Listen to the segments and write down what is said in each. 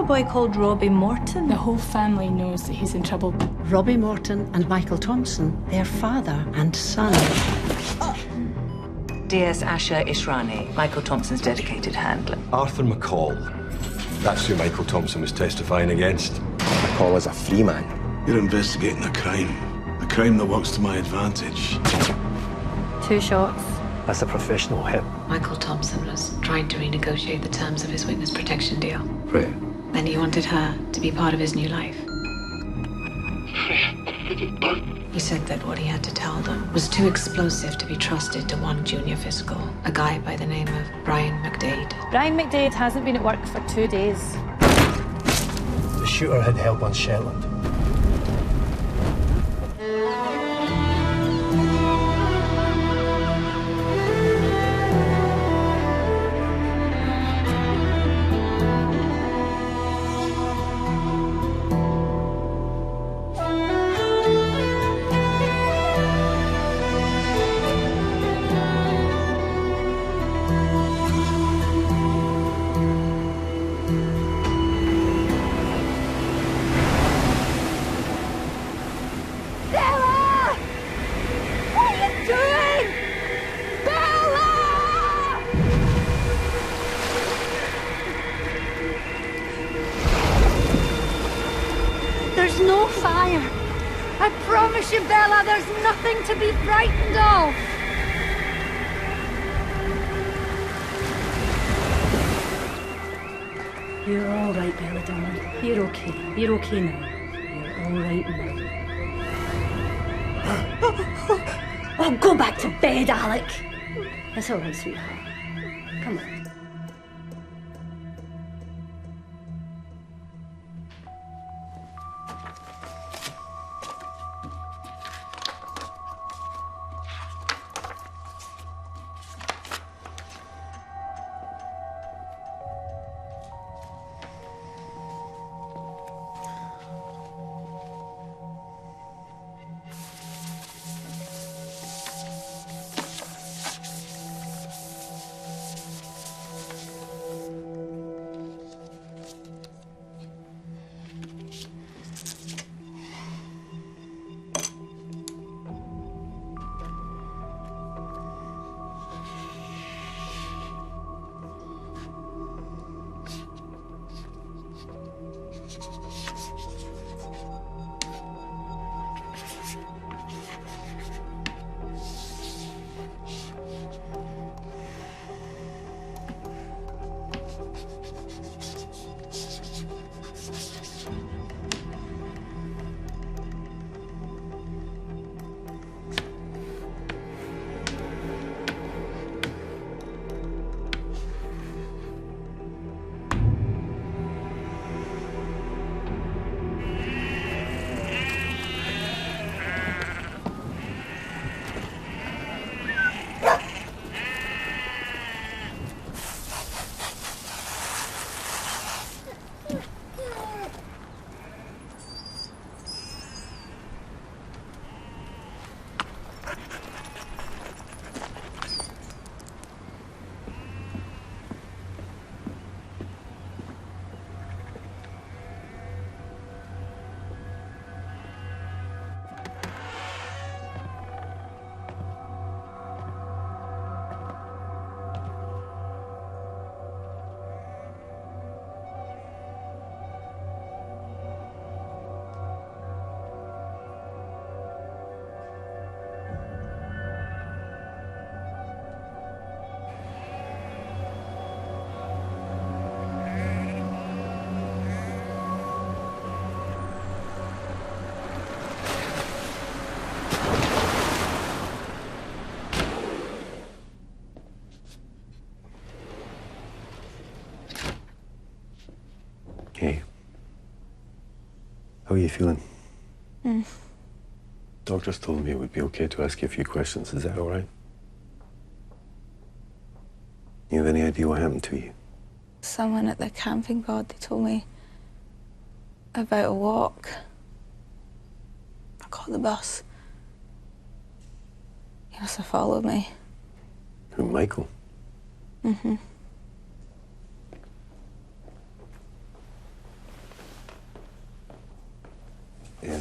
boy called Robbie Morton? The whole family knows that he's in trouble. Robbie Morton and Michael Thompson, their father and son. DS Asher Ishrani, Michael Thompson's dedicated handler. Arthur McCall. That's who Michael Thompson was testifying against. McCall is a free man. You're investigating a crime that works to my advantage. 2 shots. That's a professional hit. Michael Thompson was trying to renegotiate the terms of his witness protection deal. Freya. Then he wanted her to be part of his new life. He said that what he had to tell them was too explosive to be trusted to one junior fiscal, a guy by the name of Brian McDade. Brian McDade hasn't been at work for 2 days. The shooter had help on Shetland. There's no fire. I promise you, Bella, there's nothing to be frightened of. You're all right, Bella, darling. You're okay. You're okay now. You're all right now. Oh, go back to bed, Alec. It's all right, sweetheart. Come on. Hey. How are you feeling? Doctors told me it would be okay to ask you a few questions. Is that all right? You have any idea what happened to you? Someone at the camping pod, they told me about a walk. I caught the bus. He must have followed me. Who, Michael? Mm-hmm.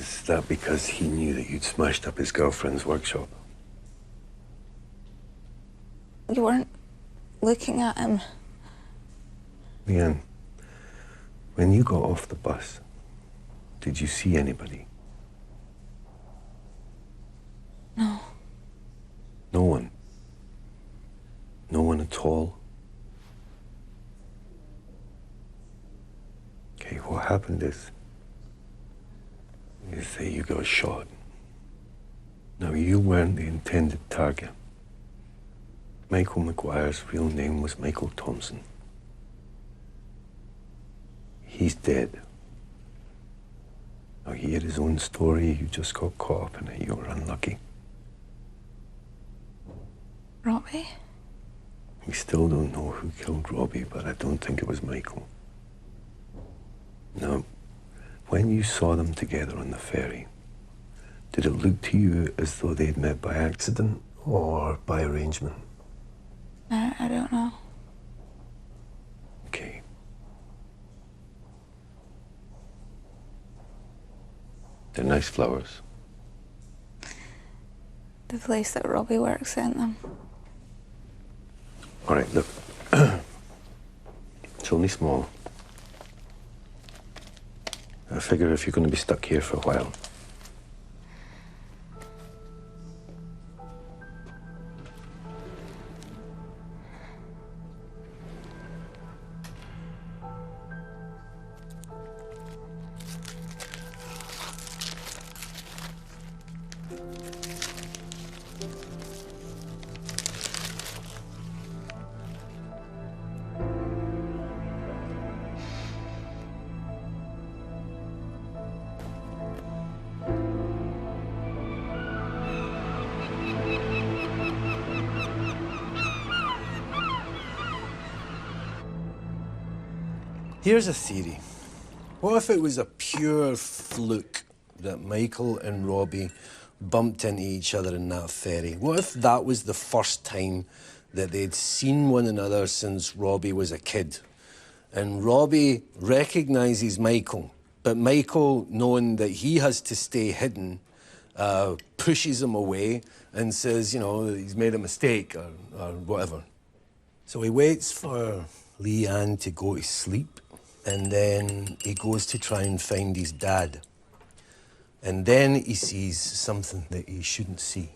Is that because he knew that you'd smashed up his girlfriend's workshop? You weren't looking at him. Leanne, when you got off the bus, did you see anybody? No. No one? No one at all? Okay, what happened is that you got shot. Now, you weren't the intended target. Michael McGuire's real name was Michael Thompson. He's dead. Now, he had his own story. You just got caught up in it. You were unlucky. Robbie? We still don't know who killed Robbie, but I don't think it was Michael. Now, when you saw them together on the ferry, did it look to you as though they'd met by accident or by arrangement? I don't know. Okay. They're nice flowers. The place that Robbie works sent them. All right, look. It's only small. I figure if you're going to be stuck here for a while. Here's a theory. What if it was a pure fluke that Michael and Robbie bumped into each other in that ferry? What if that was the first time that they'd seen one another since Robbie was a kid? And Robbie recognises Michael, but Michael, knowing that he has to stay hidden, pushes him away and says, you know, he's made a mistake or whatever. So he waits for Leanne to go to sleep, and then he goes to try and find his dad. And then he sees something that he shouldn't see.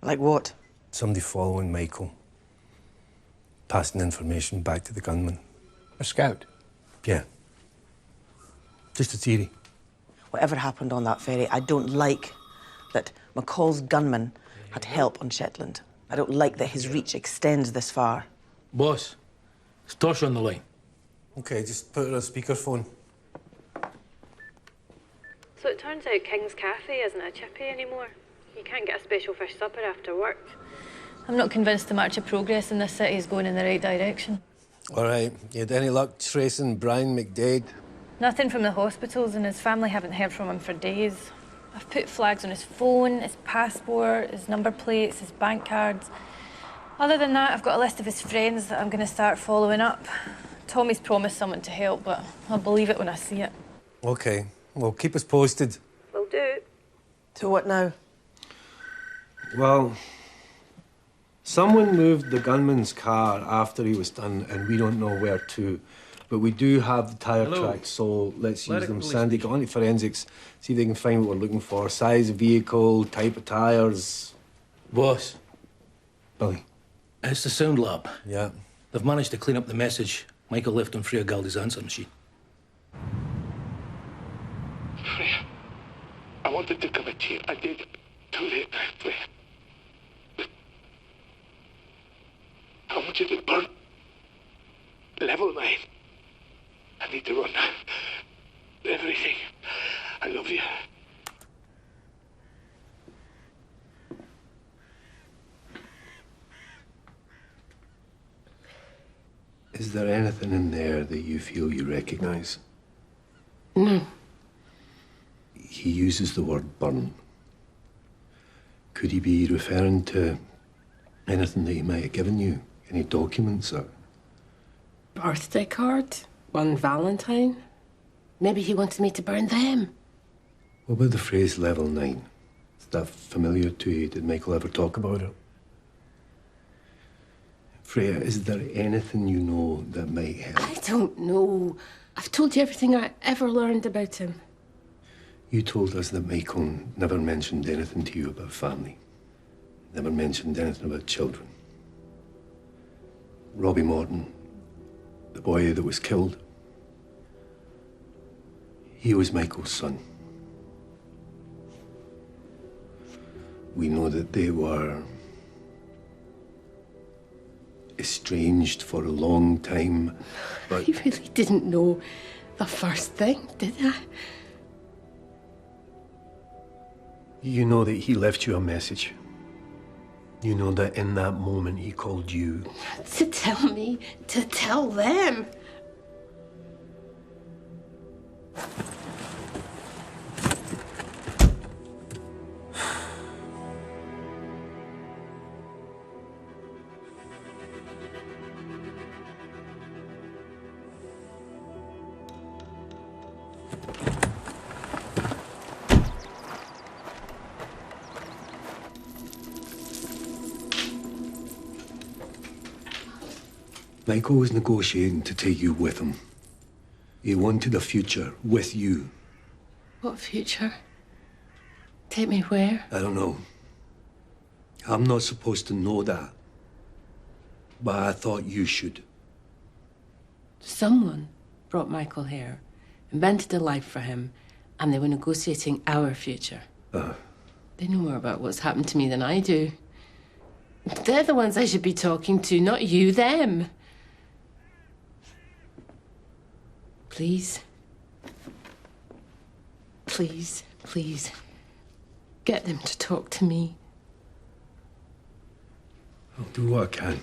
Like what? Somebody following Michael, passing information back to the gunman. A scout? Yeah. Just a theory. Whatever happened on that ferry, I don't like that McCall's gunman had help on Shetland. I don't like that his reach extends this far. Boss, is Tosh on the line? Okay, just put her on speakerphone. So it turns out King's Cafe isn't a chippy anymore. You can't get a special fish supper after work. I'm not convinced the march of progress in this city is going in the right direction. All right, you had any luck tracing Brian McDade? Nothing from the hospitals, and his family haven't heard from him for days. I've put flags on his phone, his passport, his number plates, his bank cards. Other than that, I've got a list of his friends that I'm going to start following up. Tommy's promised someone to help, but I'll believe it when I see it. Okay, well, keep us posted. Will do. So what now? Well, someone moved the gunman's car after he was done, and we don't know where to. But we do have the tyre tracks, so let's use them. Sandy, go on to forensics, see if they can find what we're looking for. Size of vehicle, type of tyres. Boss. Billy. It's the sound lab. Yeah. They've managed to clean up the message Michael left on Freya Galdi's answer machine. Freya, I wanted to commit to you. I did. Too late now, Freya. I want you to burn. Level 9. I need to run. Everything. I love you. Is there anything in there that you feel you recognise? No. He uses the word burn. Could he be referring to anything that he might have given you? Any documents or... Birthday card? One Valentine? Maybe he wanted me to burn them. What about the phrase level 9? Is that familiar to you? Did Michael ever talk about it? Freya, is there anything you know that might help? I don't know. I've told you everything I ever learned about him. You told us that Michael never mentioned anything to you about family. Never mentioned anything about children. Robbie Morton, the boy that was killed, he was Michael's son. We know that they were estranged for a long time, but... I really didn't know the first thing, did I? You know that he left you a message. You know that in that moment he called you. To tell me, to tell them. Michael was negotiating to take you with him. He wanted a future with you. What future? Take me where? I don't know. I'm not supposed to know that. But I thought you should. Someone brought Michael here, invented a life for him, and they were negotiating our future. They know more about what's happened to me than I do. They're the ones I should be talking to, not you, them. Please. Please, please. Get them to talk to me. I'll do what I can.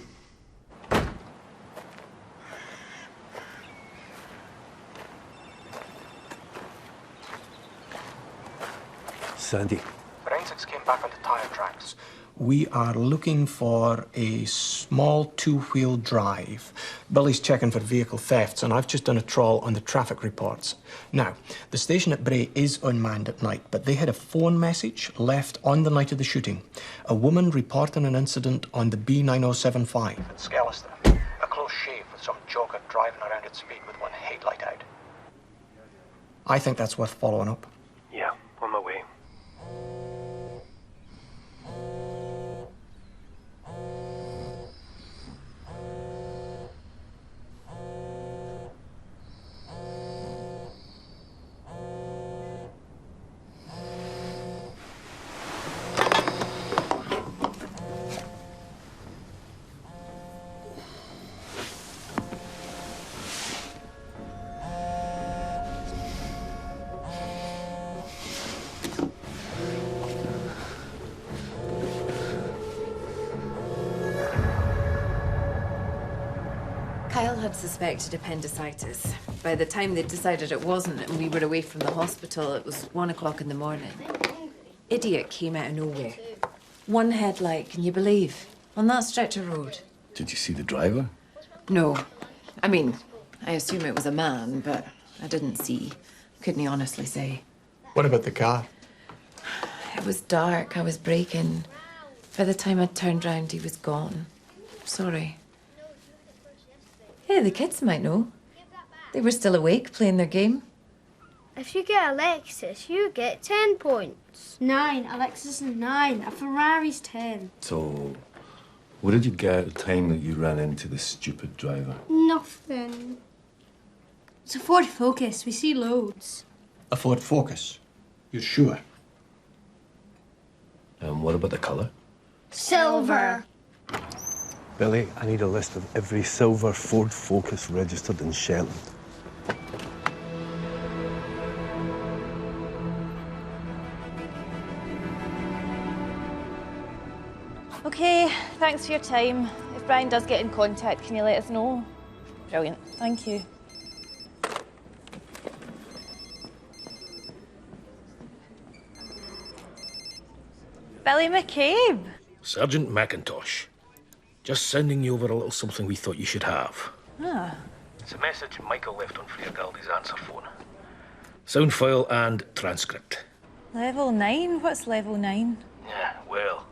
Sandy. Forensics came back on the tire tracks. We are looking for a small two-wheel drive. Billy's checking for vehicle thefts, and I've just done a trawl on the traffic reports. Now, the station at Bray is unmanned at night, but they had a phone message left on the night of the shooting. A woman reporting an incident on the B9075. At Skellister, a close shave with some joker driving around at speed with one headlight out. I think that's worth following up. Yeah, on my way. Kyle had suspected appendicitis. By the time they'd decided it wasn't and we were away from the hospital, it was 1 o'clock in the morning. Idiot came out of nowhere. One headlight, can you believe? On that stretch of road. Did you see the driver? No. I mean, I assume it was a man, but I didn't see. Couldn't honestly say. What about the car? It was dark. I was braking. By the time I'd turned round, he was gone. Sorry. Hey, the kids might know. They were still awake, playing their game. If you get Alexis, you get 10 points. 9. Alexis is 9. A Ferrari's 10. So, what did you get at the time that you ran into the stupid driver? Nothing. It's a Ford Focus. We see loads. A Ford Focus? You're sure? And what about the colour? Silver. Billy, I need a list of every silver Ford Focus registered in Shetland. Okay, thanks for your time. If Brian does get in contact, can you let us know? Brilliant, thank you. Billy McCabe. Sergeant McIntosh. Just sending you over a little something we thought you should have. Ah. It's a message Michael left on Freya Galdy's answer phone. Sound file and transcript. Level 9? What's level 9? Yeah, well,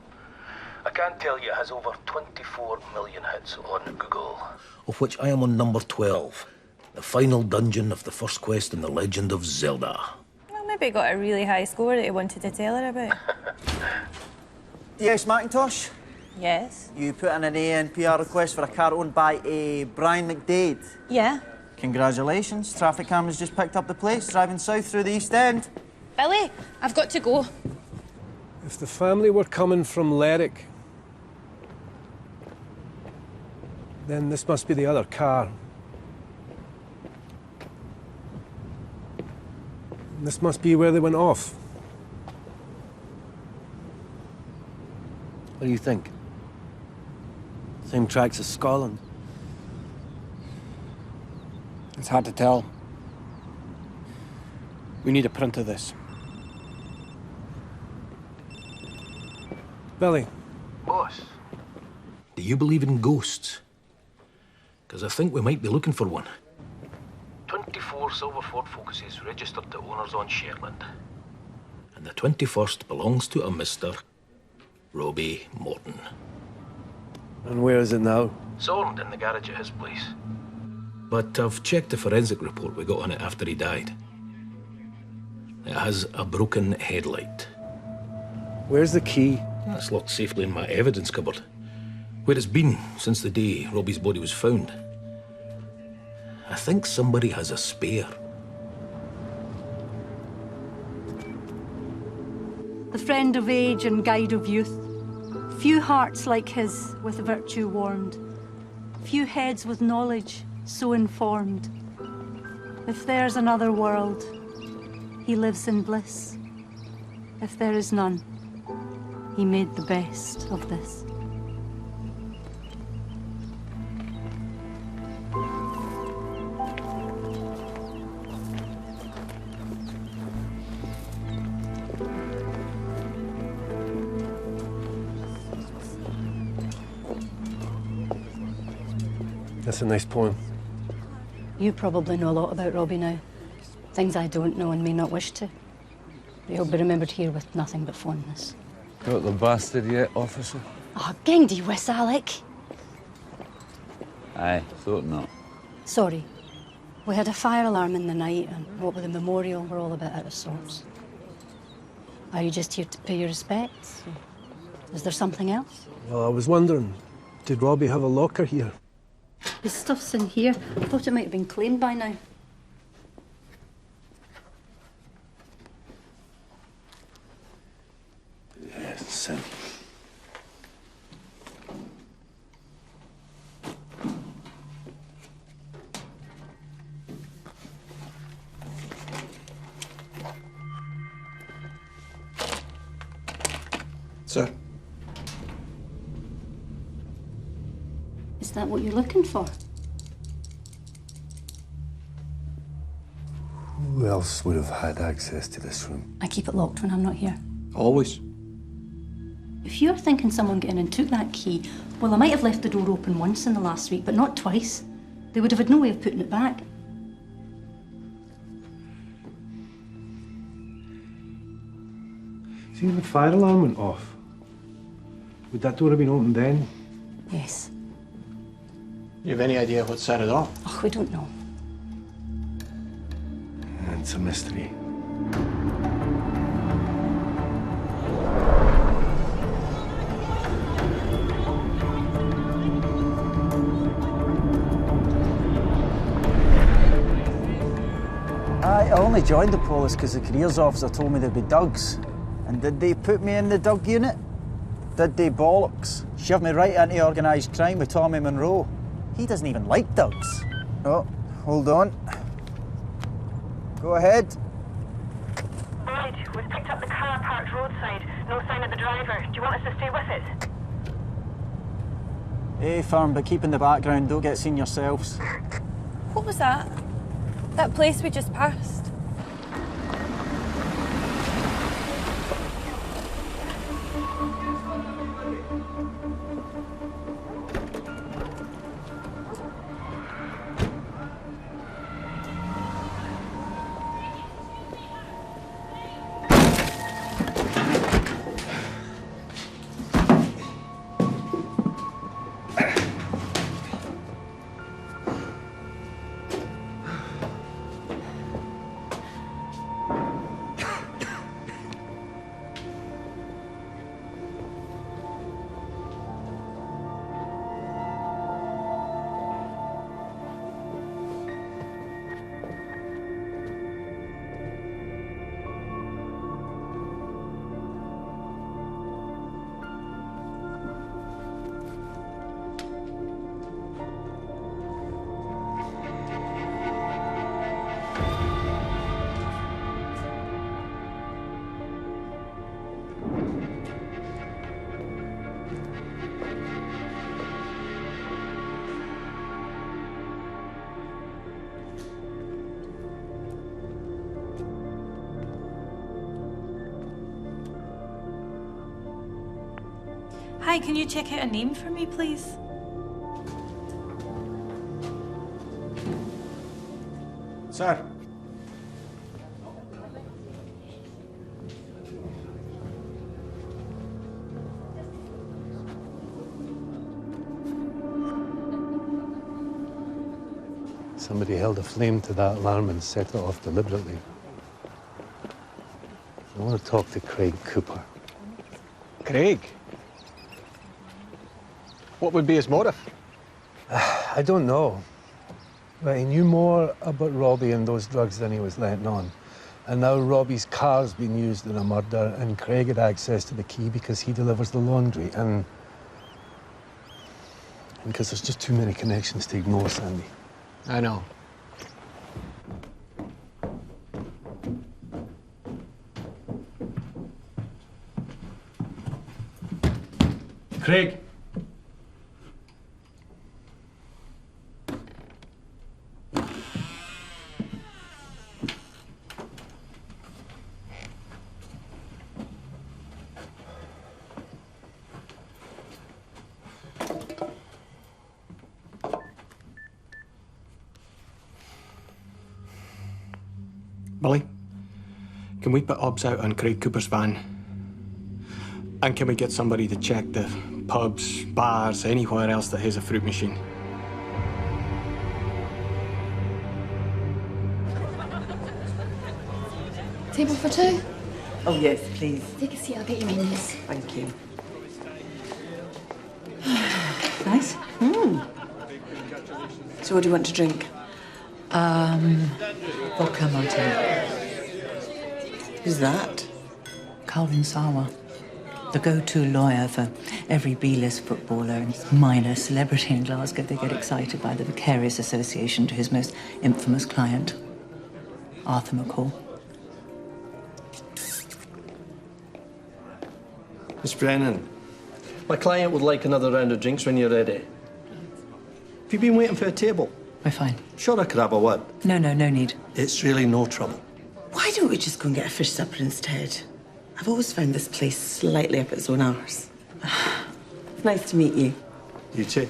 I can't tell you it has over 24 million hits on Google, of which I am on number 12. The final dungeon of the first quest in The Legend of Zelda. Well, maybe he got a really high score that he wanted to tell her about. DS Macintosh? Yes? You put in an ANPR request for a car owned by a Brian McDade. Yeah. Congratulations. Traffic cameras just picked up the place, driving south through the East End. Billy, I've got to go. If the family were coming from Lerwick, then this must be the other car. This must be where they went off. What do you think? Same tracks as Scotland? It's hard to tell. We need a print of this. Billy. Boss. Do you believe in ghosts? Because I think we might be looking for one. 24 silver Ford Focuses registered to owners on Shetland. And the 21st belongs to a Mr. Robbie Morton. And where is it now? Sorted in the garage at his place. But I've checked the forensic report we got on it after he died. It has a broken headlight. Where's the key? It's locked safely in my evidence cupboard, where it's been since the day Robbie's body was found. I think somebody has a spare. The friend of age and guide of youth. Few hearts like his with virtue warmed. Few heads with knowledge so informed. If there's another world, he lives in bliss. If there is none, he made the best of this. That's a nice poem. You probably know a lot about Robbie now. Things I don't know and may not wish to. But he'll be remembered here with nothing but fondness. Got the bastard yet, officer? Oh, gandy whiss, Alec. Aye, thought not. Sorry. We had a fire alarm in the night, and what with the memorial, we're all a bit out of sorts. Are you just here to pay your respects? Is there something else? Well, I was wondering, did Robbie have a locker here? His stuff's in here. I thought it might have been claimed by now. Yes, Sir. Is that what you're looking for? Who else would have had access to this room? I keep it locked when I'm not here. Always. If you're thinking someone getting in took that key, well, I might have left the door open once in the last week, but not twice. They would have had no way of putting it back. See, the fire alarm went off. Would that door have been opened then? Yes. You have any idea what set it off? Oh, we don't know. It's a mystery. I only joined the police because the careers officer told me there'd be Dougs. And did they put me in the Doug unit? Did they bollocks? Shoved me right into organised crime with Tommy Monroe. He doesn't even like Dougs. Oh, hold on. Go ahead. Right, we've picked up the car parked roadside. No sign of the driver. Do you want us to stay with it? Hey, firm, but keep in the background. Don't get seen yourselves. What was that? That place we just passed? Hi, can you check out a name for me, please? Sir. Somebody held a flame to that alarm and set it off deliberately. I want to talk to Craig Cooper. Craig? What would be his motive? I don't know. But he knew more about Robbie and those drugs than he was letting on. And now Robbie's car's been used in a murder, and Craig had access to the key because he delivers the laundry, and because there's just too many connections to ignore, Sandy. I know. Craig. Billy, can we put obs out on Craig Cooper's van? And can we get somebody to check the pubs, bars, anywhere else that has a fruit machine? Table for two? Oh, yes, please. Take a seat, I'll get you menus. Thank you. Nice. So what do you want to drink? Vodka martini. Who's that? Calvin Sawa, the go-to lawyer for every B-list footballer and minor celebrity in Glasgow. They get excited by the vicarious association to his most infamous client, Arthur McCall. Miss Brennan, my client would like another round of drinks when you're ready. Have you been waiting for a table? We're fine. Sure I could have a word. No need. It's really no trouble. Why don't we just go and get a fish supper instead? I've always found this place slightly up its own arse. It's nice to meet you. You too.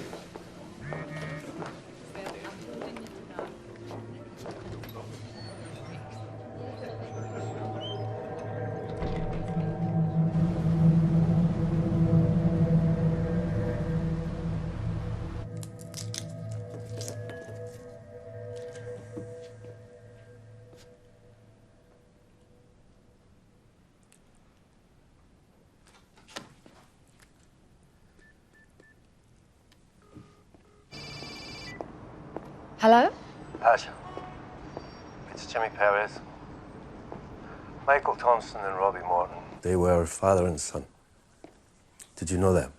Hello? Asha, it's Jimmy Perez. Michael Thompson and Robbie Morton. They were father and son. Did you know that?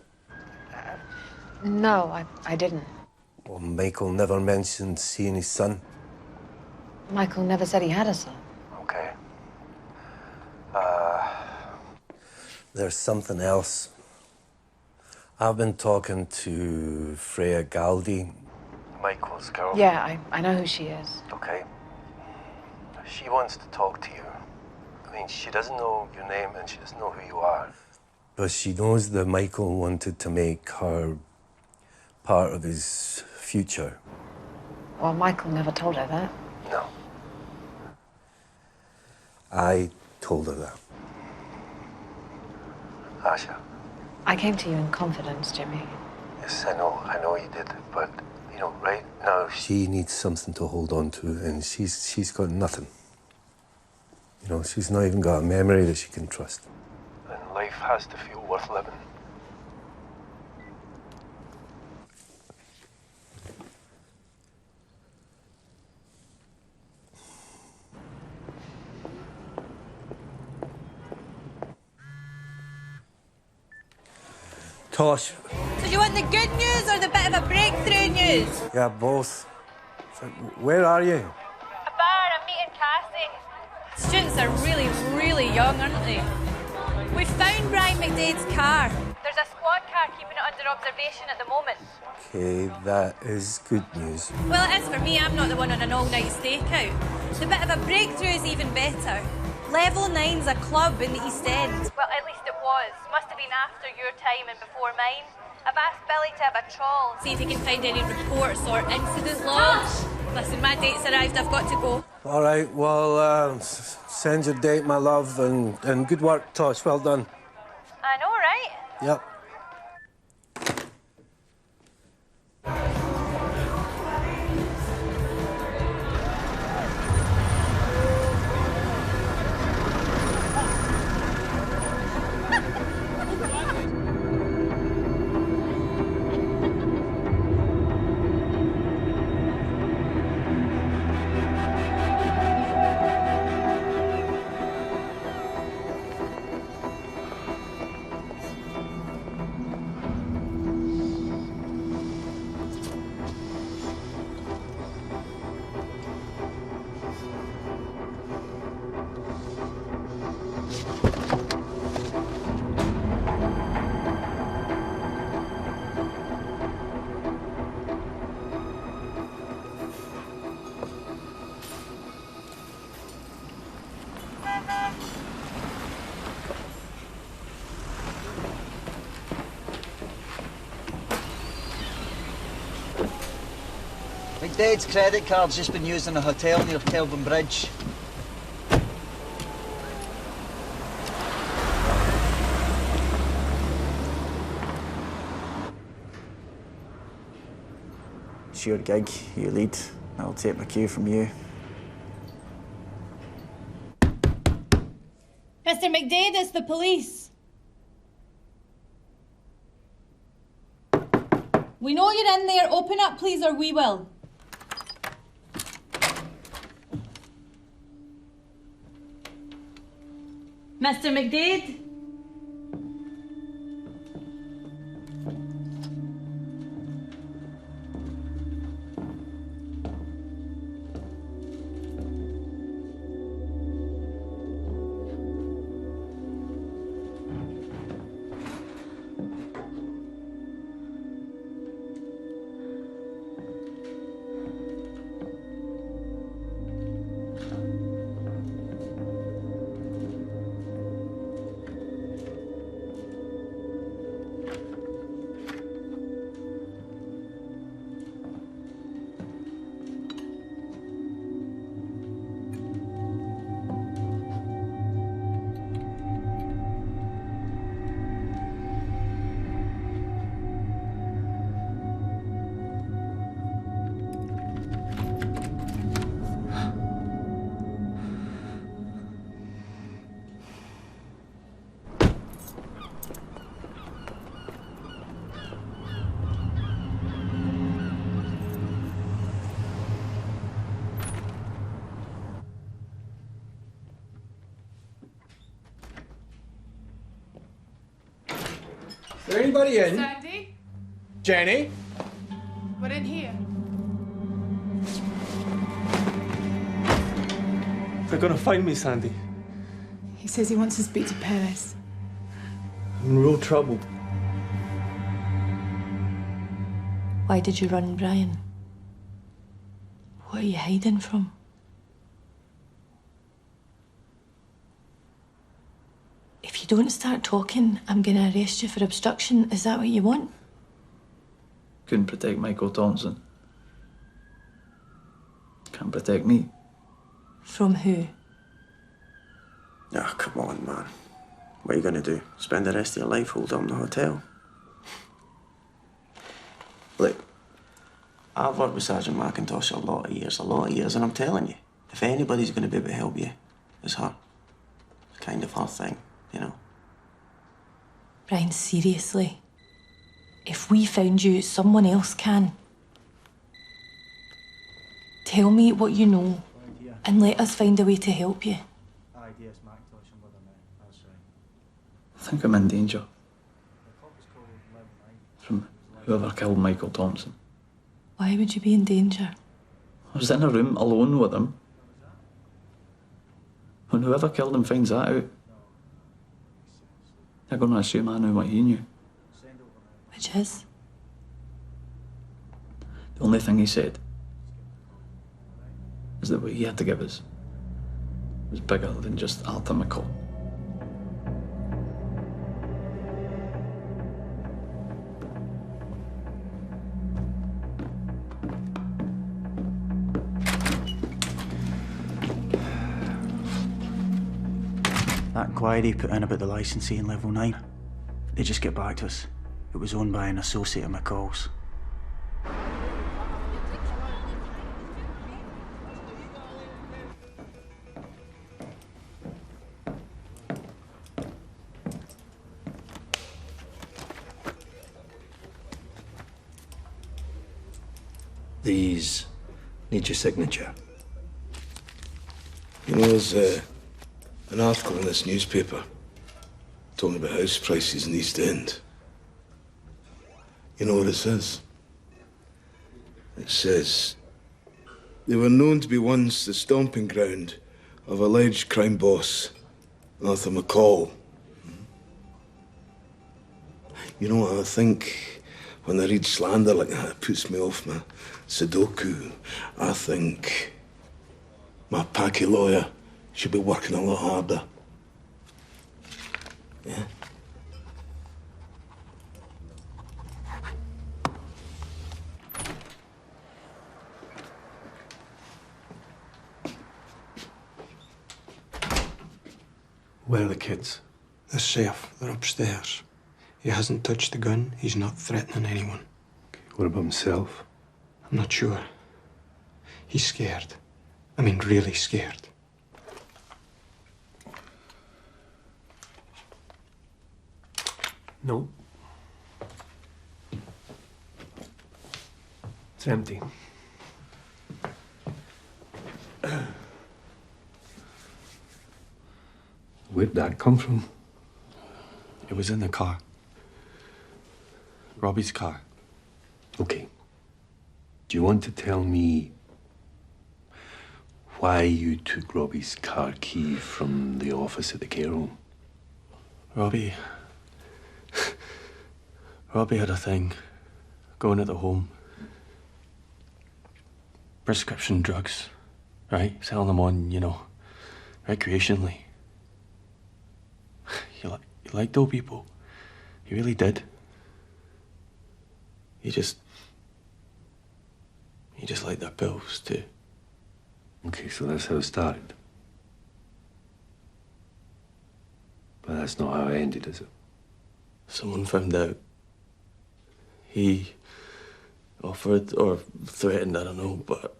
No, I didn't. Well, Michael never mentioned seeing his son. Michael never said he had a son. Okay. There's something else. I've been talking to Freya Galdi, Michael's girl. Yeah, I know who she is. Okay. She wants to talk to you. I mean, she doesn't know your name and she doesn't know who you are. but she knows that Michael wanted to make her part of his future. Well, Michael never told her that. No. I told her that. Asha. I came to you in confidence, Jimmy. Yes, I know you did, but, you know, right now... She needs something to hold on to, and she's got nothing. You know, she's not even got a memory that she can trust. And life has to feel worth living. Tosh. So do you want the good news or the bit of a breakthrough news? Yeah, both. So, where are you? A bar, I'm meeting Cassie. Students are really, really young, aren't they? We found Brian McDade's car. There's a squad car keeping it under observation at the moment. Okay, that is good news. Well, it is for me. I'm not the one on an all-night stakeout. The bit of a breakthrough is even better. Level 9's a club in the East End. Well, at least it was. was. Must have been after your time and before mine. I've asked Billy to have a trawl, see if he can find any reports or incident logs. Listen, my date's arrived, I've got to go. All right, well, send your date, my love, and good work, Tosh. Well done. I know, right? Yep. McDade's credit card's just been used in a hotel near Kelvin Bridge. It's your gig, you lead. I'll take my cue from you. Mr. McDade, it's the police. We know you're in there. Open up, please, or we will. Mr. McDade? Is there anybody in? Sandy, Jenny? we're in here. They're gonna find me, Sandy. He says he wants to speak to Perez. I'm in real trouble. Why did you run, Brian? What are you hiding from? If you don't start talking, I'm going to arrest you for obstruction. Is that what you want? Couldn't protect Michael Thompson. Can't protect me. From who? Ah, come on, man. What are you gonna do? Spend the rest of your life holed up in the hotel? Look, I've worked with Sergeant McIntosh a lot of years, and I'm telling you, if anybody's gonna be able to help you, it's her. It's kind of her thing, you know? Brian, seriously. If we found you, someone else can. Tell me what you know, and let us find a way to help you. I think I'm in danger. From whoever killed Michael Thompson. Why would you be in danger? I was in a room alone with him. When whoever killed him finds that out, they're going to assume I knew what he knew. Which is? The only thing he said is that what he had to give us was bigger than just Arthur McCall. That inquiry put in about the licensee in level 9. They just get back to us. It was owned by an associate of McCall's. These need your signature. You know, there's an article in this newspaper talking about house prices in the East End. You know what it says? It says, they were known to be once the stomping ground of alleged crime boss Arthur McCall. You know what I think when I read slander like that? It puts me off my Sudoku. I think my packy lawyer should be working a lot harder. Yeah? Where are the kids? They're safe. They're upstairs. He hasn't touched the gun. He's not threatening anyone. What about himself? I'm not sure. He's scared. I mean, really scared. No. It's empty. Where'd that come from? It was in the car. Robbie's car. Okay. Do you want to tell me why you took Robbie's car key from the office at the care home? Robbie had a thing going at the home. Prescription drugs, right? Selling them on, you know, recreationally. He liked old people. He really did. He just liked their pills, too. Okay, so that's how it started. But that's not how it ended, is it? Someone found out. He offered or threatened, I don't know, but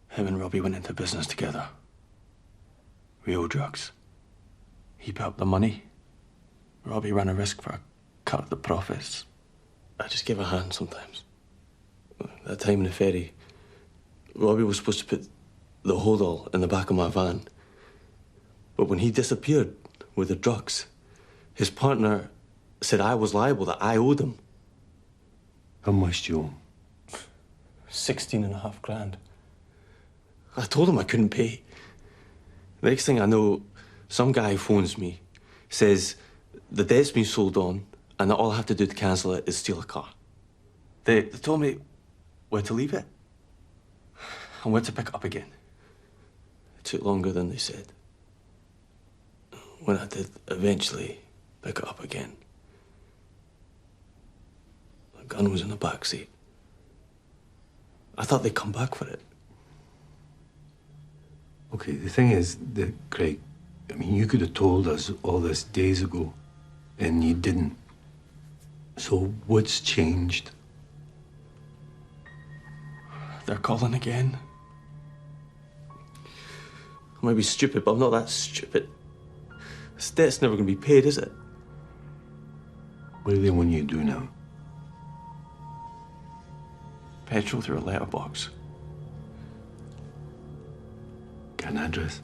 him and Robbie went into business together. Real drugs. He put up the money. Robbie ran a risk for a cut of the profits. I just gave a hand sometimes. That time in the ferry, Robbie was supposed to put the hodl in the back of my van. But when he disappeared with the drugs, his partner said I was liable, that I owed him. How much do you owe? 16.5 grand. I told him I couldn't pay. The next thing I know, some guy phones me, says the debt's been sold on, and that all I have to do to cancel it is steal a car. They told me where to leave it and where to pick it up again. It took longer than they said. When I did eventually pick it up again, the gun was in the back seat. I thought they'd come back for it. Okay, the thing is that, Craig, I mean, you could have told us all this days ago, and you didn't. So what's changed? They're calling again. I might be stupid, but I'm not that stupid. This debt's never going to be paid, is it? What do they want you to do now? Petrol through a letterbox. Get an address?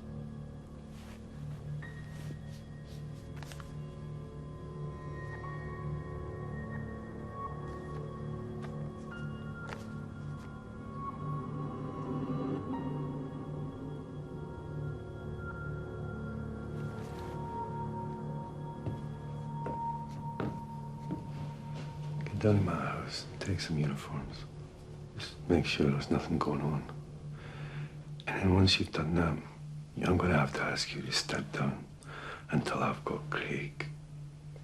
Get down to my house, take some uniforms. Just make sure there's nothing going on. And then once you've done that, I'm going to have to ask you to step down until I've got Craig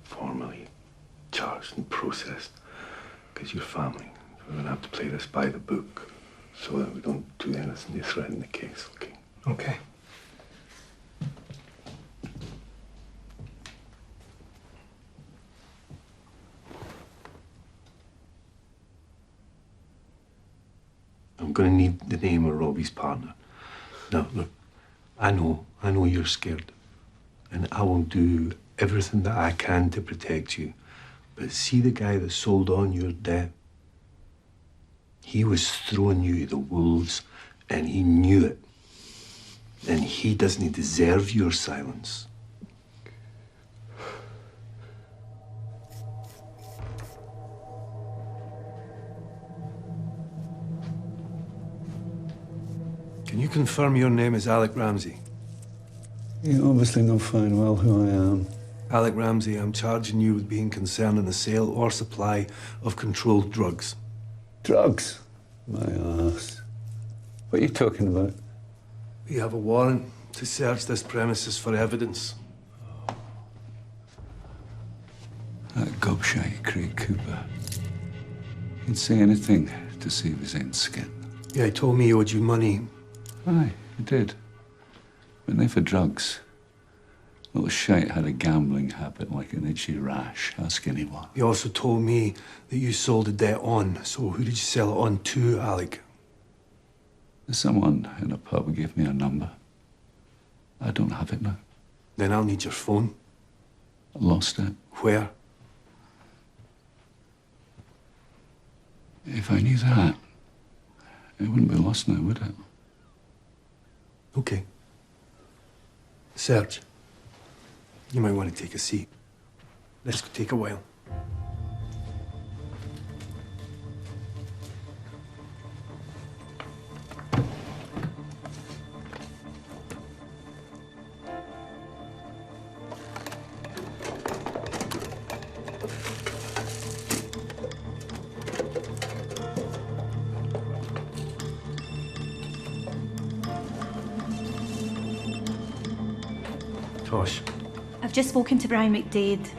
formally charged and processed. Because you're family. We're going to have to play this by the book so that we don't do anything to threaten the case, okay? Okay. I'm going to need the name of Robbie's partner. Now, look, I know you're scared. And I will do everything that I can to protect you. But see the guy that sold on your debt? He was throwing you to the wolves, and he knew it. And he doesn't deserve your silence. Can you confirm your name is Alec Ramsey? You obviously know fine well who I am. Alec Ramsey, I'm charging you with being concerned in the sale or supply of controlled drugs. Drugs? My arse. What are you talking about? We have a warrant to search this premises for evidence. That gobshite Craig Cooper. He'd say anything to save his own skin. Yeah, he told me he owed you money. Aye, he did. But not for drugs. Little shite had a gambling habit like an itchy rash. Ask anyone. He also told me that you sold the debt on. So who did you sell it on to, Alec? Someone in a pub gave me a number. I don't have it now. Then I'll need your phone. I lost it. Where? If I knew that, it wouldn't be lost now, would it? Okay. Serge, you might want to take a seat. This could take a while. Tosh. I've just spoken to Brian McDade.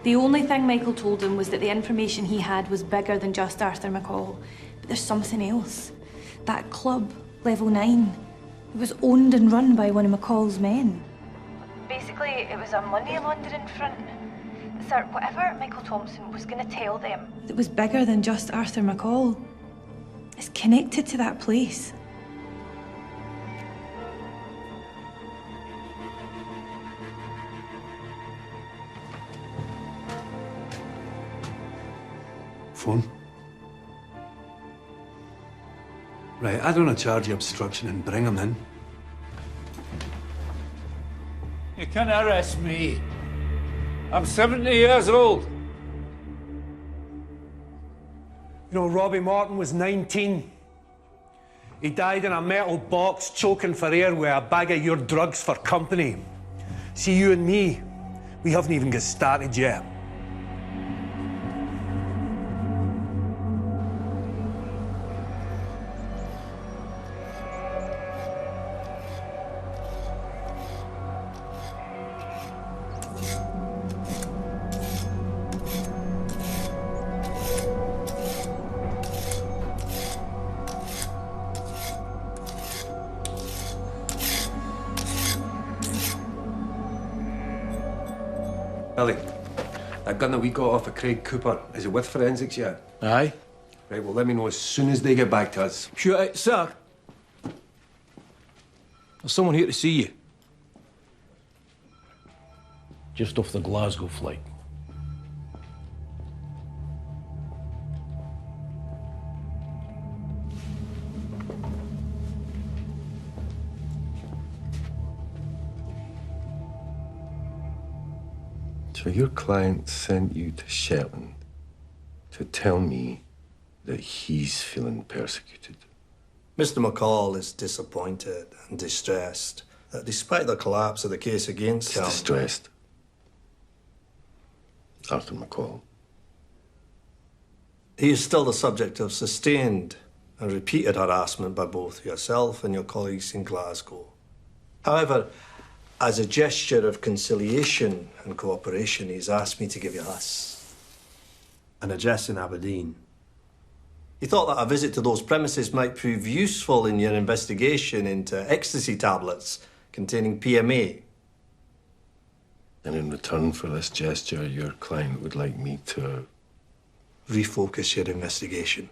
The only thing Michael told him was that the information he had was bigger than just Arthur McCall. But there's something else. That club, Level 9, it was owned and run by one of McCall's men. Basically, it was a money laundering front. Sir, whatever Michael Thompson was going to tell them that was bigger than just Arthur McCall, it's connected to that place. Phone? Right, I don't charge you obstruction and bring him in. You can't arrest me. I'm 70 years old. You know, Robbie Martin was 19. He died in a metal box, choking for air with a bag of your drugs for company. See, you and me, we haven't even got started yet. Billy, that gun that we got off of Craig Cooper, is it with forensics yet? Aye. Right, well, let me know as soon as they get back to us. Sure, sir. There's someone here to see you. Just off the Glasgow flight. So your client sent you to Shetland to tell me that he's feeling persecuted. Mr. McCall is disappointed and distressed that despite the collapse of the case against him... Distressed? Arthur McCall. He is still the subject of sustained and repeated harassment by both yourself and your colleagues in Glasgow. However, as a gesture of conciliation and cooperation, he's asked me to give you us an address in Aberdeen. He thought that a visit to those premises might prove useful in your investigation into ecstasy tablets containing PMA. And in return for this gesture, your client would like me to... refocus your investigation.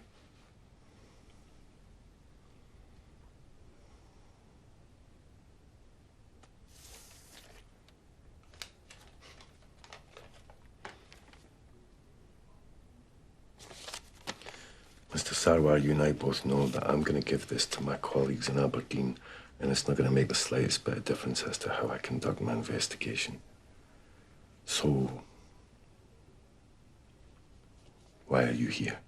Mr. Sarwar, you and I both know that I'm going to give this to my colleagues in Aberdeen, and it's not going to make the slightest bit of difference as to how I conduct my investigation. So, why are you here?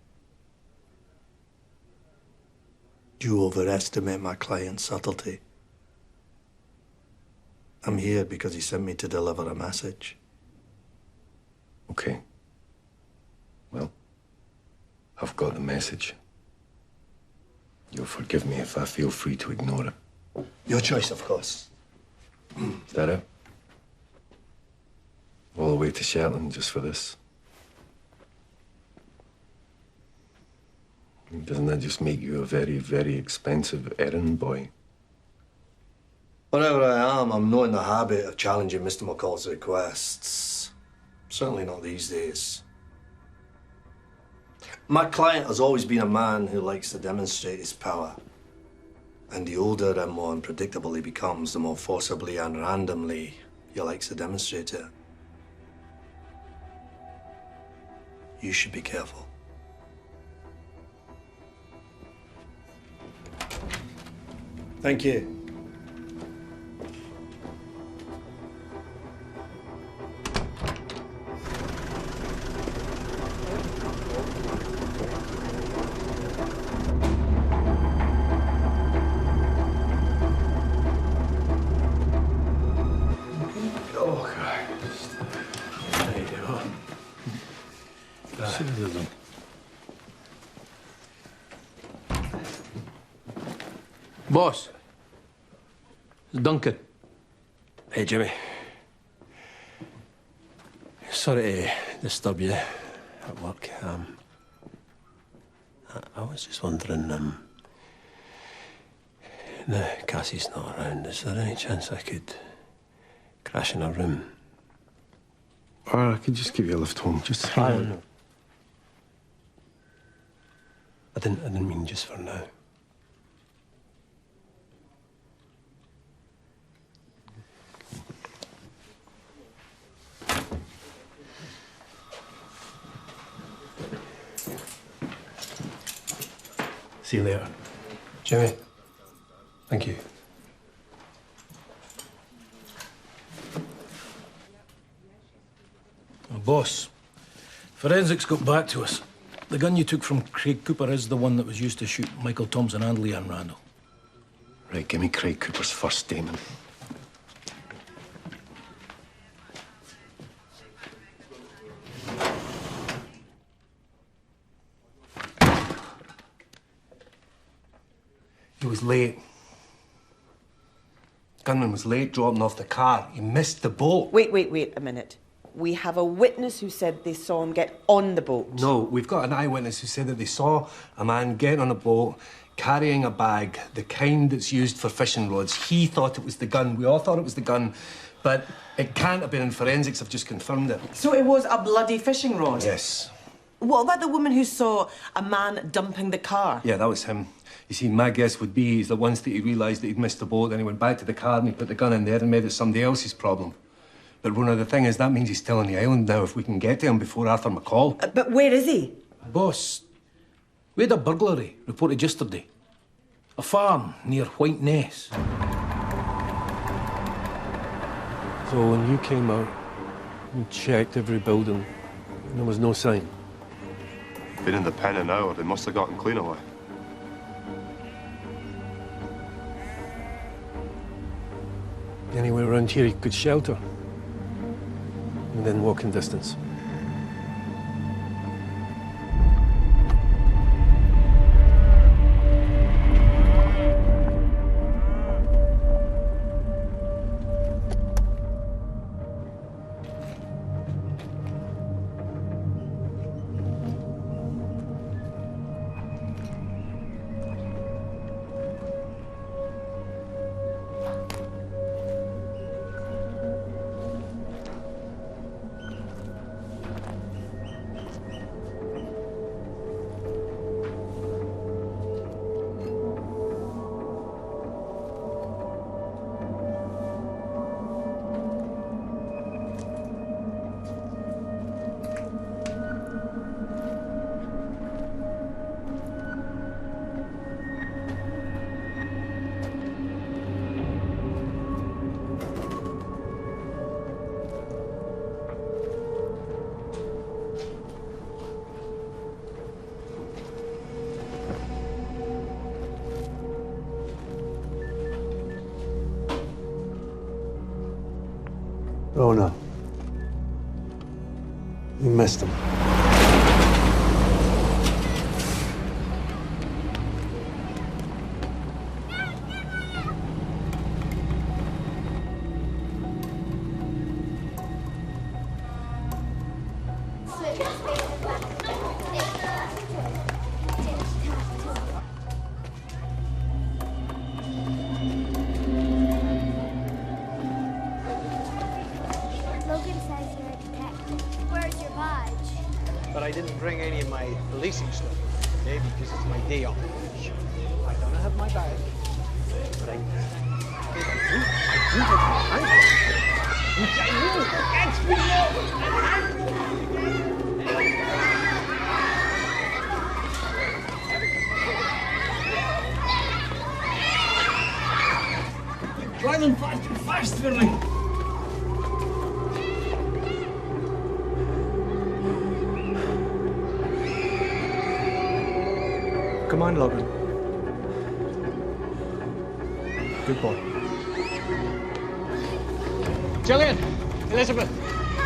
You overestimate my client's subtlety. I'm here because he sent me to deliver a message. Okay. Well, I've got the message. You'll forgive me if I feel free to ignore it. Your choice, of course. Is that it? All the way to Shetland just for this? Doesn't that just make you a very, very expensive errand boy? Wherever I am, I'm not in the habit of challenging Mr. McCall's requests. Certainly not these days. My client has always been a man who likes to demonstrate his power. And the older and more unpredictable he becomes, the more forcibly and randomly he likes to demonstrate it. You should be careful. Thank you. Boss, it's Duncan. Hey, Jimmy. Sorry to disturb you at work. I was just wondering, now Cassie's not around, is there any chance I could crash in her room? Or I could just give you a lift home, just hang I on. don't know. I didn't mean just for now. See you later. Jimmy, thank you. Boss, forensics got back to us. The gun you took from Craig Cooper is the one that was used to shoot Michael Thompson and Leanne Randall. Right, give me Craig Cooper's first statement. He was late. Gunman was late dropping off the car. He missed the boat. Wait a minute. We have a witness who said they saw him get on the boat. No, we've got an eyewitness who said that they saw a man get on a boat carrying a bag, the kind that's used for fishing rods. He thought it was the gun. We all thought it was the gun, but it can't have been, and forensics have just confirmed it. So it was a bloody fishing rod? Yes. What about the woman who saw a man dumping the car? Yeah, that was him. You see, my guess would be is that once that he realised that he'd missed the boat, then he went back to the car and he put the gun in there and made it somebody else's problem. But Rona, the thing is, that means he's still on the island now if we can get to him before Arthur McCall. But where is he? Boss, we had a burglary reported yesterday. A farm near White Ness. So when you came out, you checked every building, and there was no sign? Been in the pen an hour. They must have gotten clean away. Anywhere around here he could shelter, and then walking distance. Rona. We missed him. Logan says you're a detective. Where's your badge? But I didn't bring any of my policing stuff, okay, because it's my day off. I don't have my bag, but I do have my handbook, which I use against me. Driving far too fast for me. Come on, Logan. Good boy. Gillian, Elizabeth,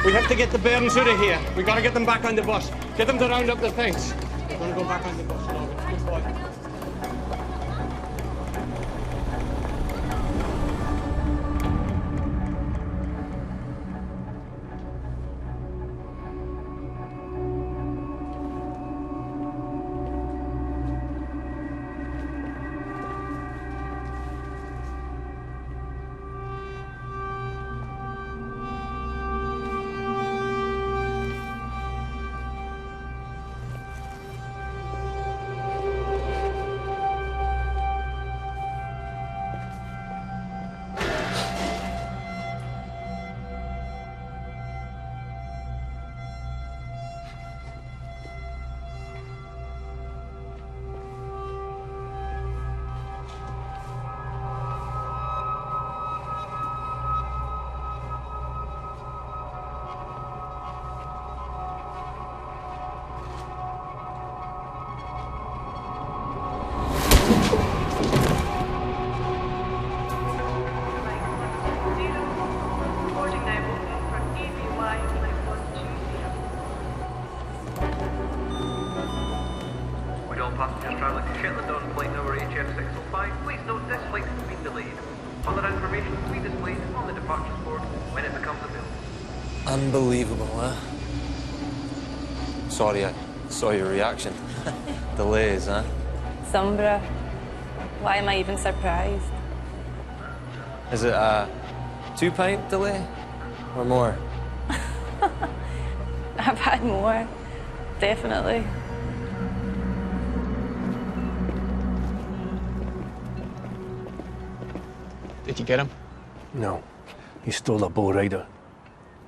we have to get the Bairns out of here. We gotta get them back on the bus. Get them to round up the things. We're gonna go back on the bus, Logan. Good boy. Passengers travelling to Shetland on flight number HF605, please note this flight has been delayed. Further information will be displayed on the departures board when it becomes available. Unbelievable, huh? Sorry, I saw your reaction. Delays, huh? Sombra. Why am I even surprised? Is it a 2-pint delay? Or more? I've had more. Definitely. Did you get him? No. He stole a bow rider.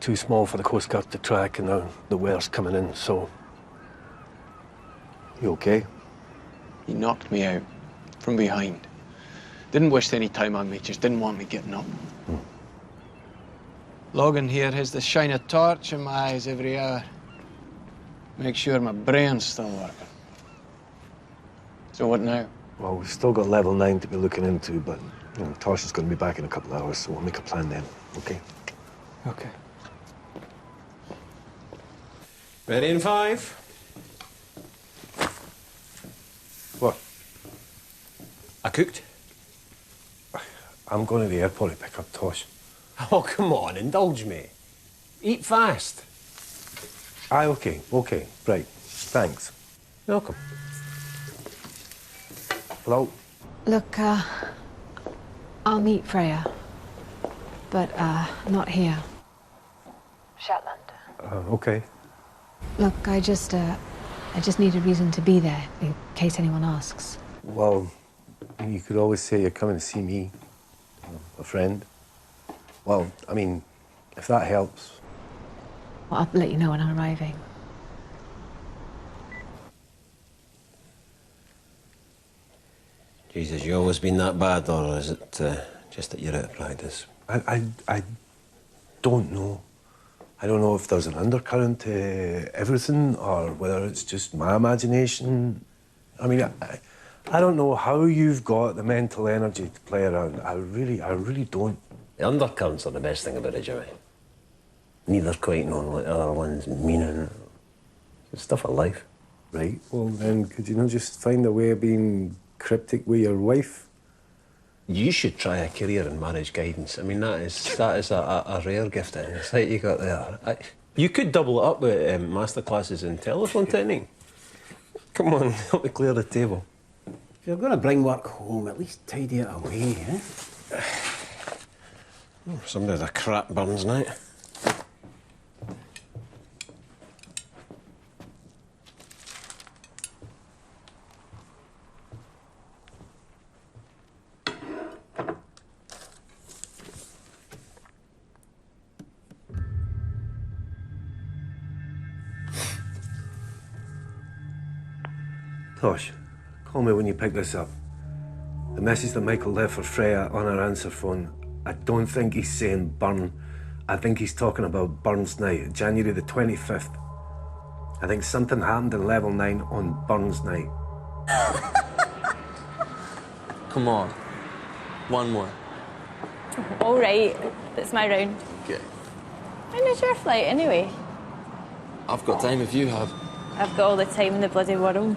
Too small for the Coast Guard to track, and now the ware's coming in, so... You okay? He knocked me out from behind. Didn't waste any time on me, just didn't want me getting up. Logan here has the shine of torch in my eyes every hour. Make sure my brain's still working. So what now? Well, we've still got level 9 to be looking into, but you know, Tosh is going to be back in a couple of hours, so we'll make a plan then, okay? Okay. Ready in 5? What? I cooked. I'm going to the airport to pick up Tosh. Oh, come on, indulge me. Eat fast. Aye, okay, right. Thanks. Welcome. Hello? Look, I'll meet Freya, but not here. Shetland. Okay. Look, I just need a reason to be there in case anyone asks. Well, you could always say you're coming to see me, a friend. Well, I mean, if that helps. Well, I'll let you know when I'm arriving. Jesus, you always been that bad, or is it just that you're out of practice? I don't know. I don't know if there's an undercurrent to everything, or whether it's just my imagination. I mean, I don't know how you've got the mental energy to play around. I really don't. The undercurrents are the best thing about it, Jimmy. neither quite knowing what the other one's meaning. It's stuff of life. Right, well then, could you not just find a way of being cryptic with your wife? You should try a career in marriage guidance. I mean, that is a rare gift. It's like you got there. You could double it up with masterclasses in telephone technique. Come on, help me clear the table. If you're going to bring work home, at least tidy it away, eh? Somebody had a crap burns night. Tosh, call me when you pick this up. The message that Michael left for Freya on her answer phone, I don't think he's saying burn. I think he's talking about Burns Night, January the 25th. I think something happened in Level 9 on Burns Night. Come on. One more. All right, it's my round. Okay. When is your flight anyway? I've got time if you have. I've got all the time in the bloody world.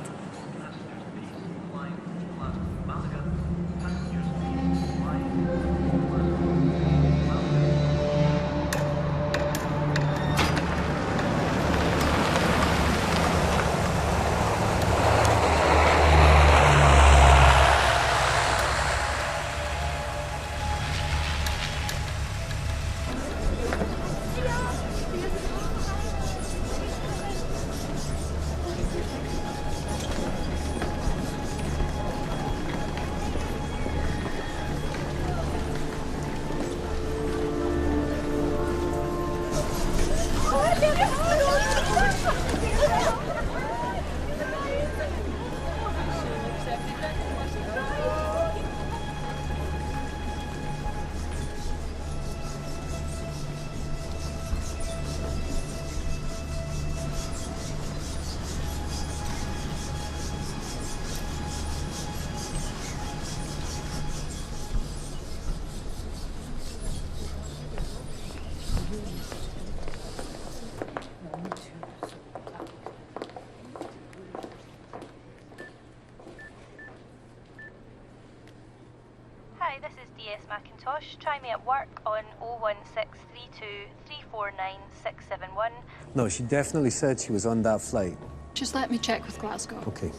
Try me at work on 01632 349 671. No, she definitely said she was on that flight. Just let me check with Glasgow. Okay.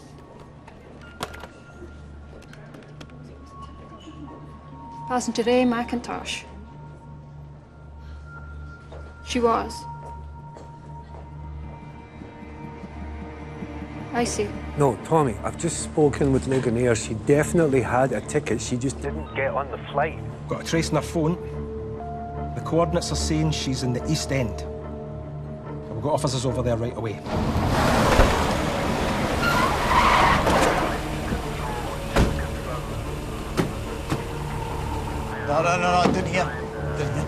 Passenger A, Macintosh. She was. I see. No, Tommy, I've just spoken with Ligonier. She definitely had a ticket. She just didn't get on the flight. Got a trace on her phone. The coordinates are saying she's in the East End. We've got officers over there right away. No, didn't hear. Didn't hear.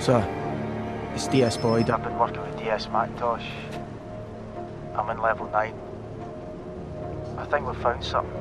Sir, it's DS Boyd. I've been working with DS Macintosh. I'm in Level 9. I think we've found something.